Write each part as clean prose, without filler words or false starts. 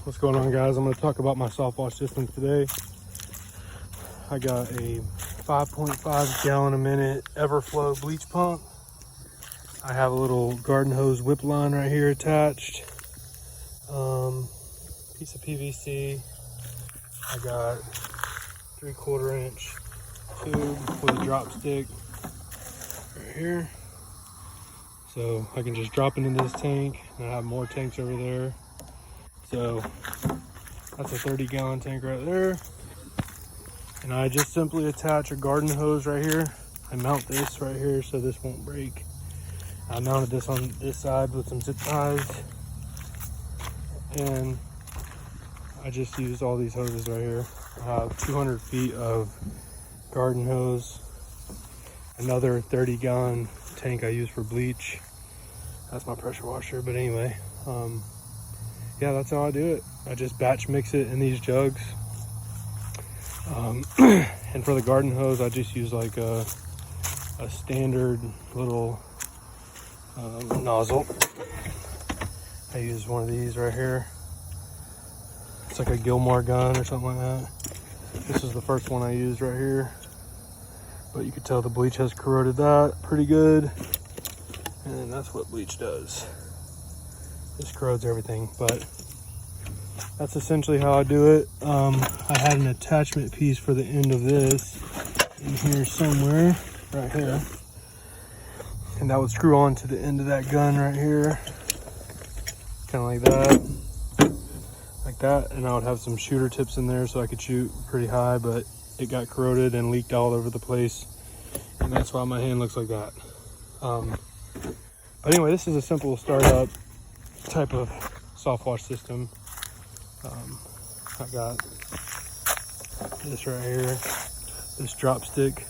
What's going on, guys? I'm going to talk about my soft wash system today. I got a 5.5 gallon a minute Everflow bleach pump. I have a little garden hose whip line right here attached. Piece of PVC. I got 3/4 inch tube with a drop stick right here. So I can just drop it into this tank, and I have more tanks over there. So that's a 30 gallon tank right there. And I just simply attach a garden hose right here. I mount this right here so this won't break. I mounted this on this side with some zip ties. And I just used all these hoses right here. I have 200 feet of garden hose. Another 30 gallon tank I use for bleach. That's my pressure washer, but anyway. Yeah, that's how I do it. I just batch mix it in these jugs. And for the garden hose, I just use like a standard little nozzle. I use one of these right here. It's like a Gilmore gun or something like that. This is the first one I used right here. But you can tell the bleach has corroded that pretty good. And that's what bleach does. This corrodes everything, but that's essentially how I do it. I had an attachment piece for the end of this in here somewhere, right here. And that would screw on to the end of that gun right here. Kind of like that. And I would have some shooter tips in there so I could shoot pretty high, but it got corroded and leaked all over the place. And that's why my hand looks like that. But anyway, this is a simple startup type of soft wash system. I got this right here, this drop stick.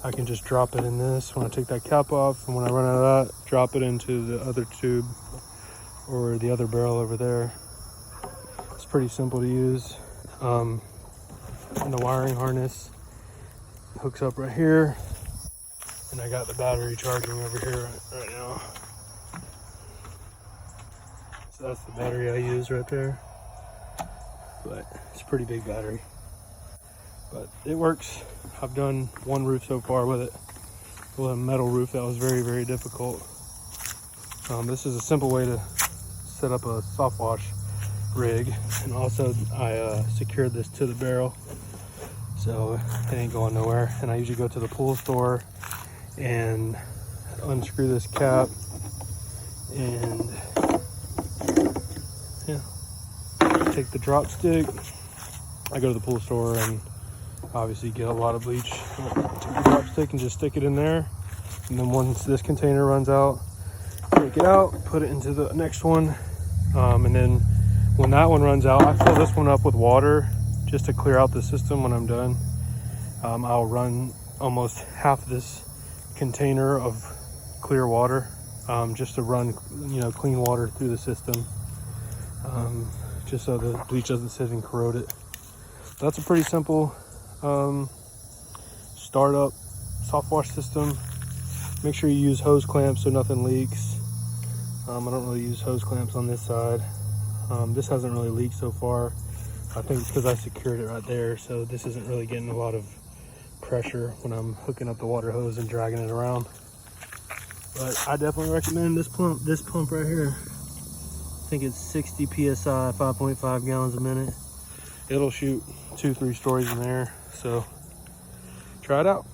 I can just drop it in this when I take that cap off, and when I run out of that, drop it into the other tube or the other barrel over there. It's pretty simple to use. And the wiring harness hooks up right here, and I got the battery charging over here right now. So that's the battery I use right there. But it's a pretty big battery. But it works. I've done one roof so far with it. With a metal roof that was very, very difficult. This is a simple way to set up a soft wash rig. And also I secured this to the barrel, so it ain't going nowhere. And I usually go to the pool store and unscrew this cap and yeah, take the drop stick. I go to the pool store and obviously get a lot of bleach. Take the drop stick and just stick it in there, and then once this container runs out, take it out, put it into the next one, and then when that one runs out, I fill this one up with water just to clear out the system. When I'm done, I'll run almost half this container of clear water, just to run, clean water through the system, just so the bleach doesn't sit and corrode it. That's a pretty simple startup soft wash system. Make sure you use hose clamps so nothing leaks. I don't really use hose clamps on this side. This hasn't really leaked so far. I think it's because I secured it right there, so this isn't really getting a lot of pressure when I'm hooking up the water hose and dragging it around. But I definitely recommend this pump right here. I think it's 60 psi, 5.5 gallons a minute. It'll shoot 2-3 stories in there, so try it out.